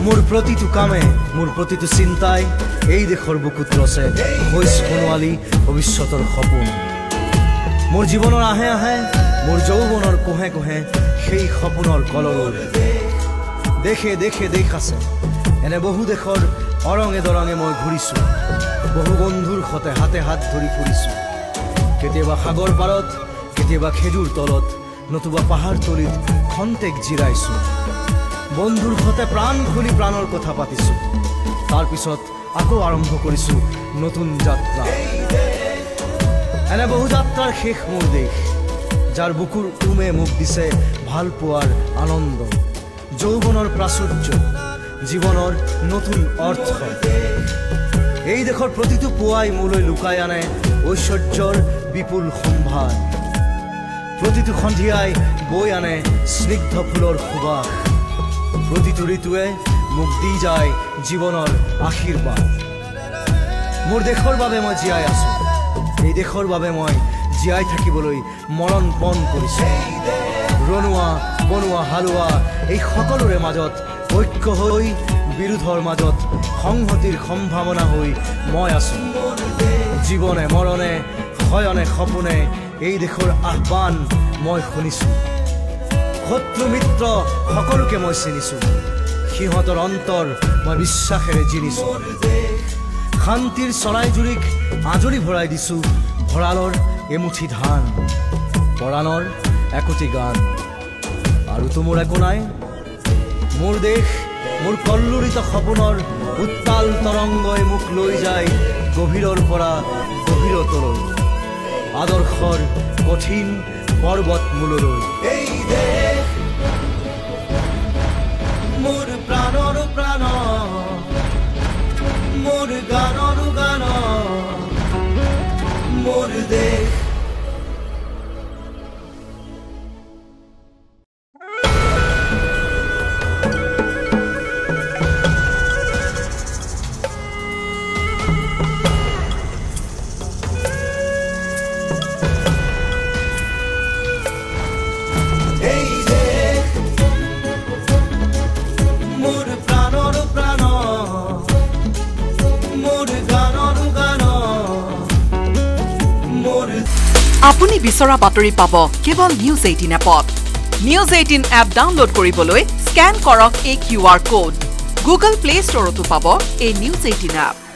মোৰ প্ৰতিটো কামে মোৰ প্ৰতিটো চিন্তাই এই দেশৰ বুকুত ৰচে হৈ সোণোৱালী ভৱিষ্যতৰ সপোন মোৰ জীৱনৰ আহে আহে মোৰ যৌৱনৰ কোহে কোহে সেই সপোনৰ কলৰৱ দেখে দেখে দেশ আছে এনে বহু দেশৰ অৰঙে দৰঙে মই ঘূৰিছোঁ বহু বন্ধুৰ সতে হাতে হাত ধৰি ফুৰিছোঁ কেতিয়াবা সাগৰ পাৰত কেতিয়াবা খেজুৰ তলত নতুবা পাহাৰ তলিত খন্তেক জিৰাইছোঁ বন্ধুৰ সতে প্ৰাণ খুলি প্ৰাণৰ কথা পাতিছোঁ তাৰ পিছত আকৌ আৰম্ভ কৰিছোঁ নতুন যাত্ৰা এনে বহু যাত্ৰাৰ শেষ মোৰ দেশ যাৰ বুকুৰ উমে মোক দিছে ভাল পোৱাৰ আনন্দ যৌৱনৰ প্ৰাচুৰ্য জীৱনৰ নতুন অৰ্থ এই দেশৰ প্ৰতিটো পুৱাই মোলৈ লুকাই আনে ঐশ্বৰ্যৰ বিপুল সম্ভাৰ প্ৰতিটো সন্ধিয়াই বৈ আনে স্নিগ্ধ ফুলৰ সুবাস প্ৰতিটো ঋতুৱে মোক দি যায় জীৱনৰ আশীৰ্বাদ মোৰ দেশৰ বাবে মই জীয়াই আছো এই দেশৰ বাবে মই জীয়াই থাকিবলৈ মৰণ পণ কৰিছোঁ ৰণুৱা বনোৱা হালোৱা এই সকলোৰে মাজত ঐক্য হৈ বিৰোধৰ মাজত সংহতিৰ সম্ভাৱনা হৈ মই আছো জীৱনে মৰণে শয়নে সপোনে এই দেশৰ আহ্বান মই শুনিছোঁ শত্ৰু মিত্ৰ সকলোকে মই চিনিছোঁ সিহঁতৰ অন্তৰ মই বিশ্বাসেৰে জিনিছোঁ শান্তিৰ চৰাইজুৰিক আজৰি ভৰাই দিছোঁ ভঁৰালৰ এমুঠি ধান পৰাণৰ একোটি গান আৰুতো মোৰ একো নাই মোৰ দেশ মোৰ কল্লোলিত সপোনৰ উত্তাল তৰংগই মোক লৈ যায় গভীৰৰ পৰা গভীৰতলৈ আদৰ্শৰ কঠিন পৰ্বত মূললৈ এই দেশ মোৰ প্ৰাণৰ প্ৰাণ মোৰ গানৰ গান মোৰ দেশ আপুনি বিচৰা বাতৰি পাব কেৱল নিউজ 18 এপত নিউজ 18 এপ ডাউনলোড কৰিবলৈ স্ক্যান কৰক এই QR কোড গুগল প্লে ষ্টৰতো পাব এই নিউজ 18 এপ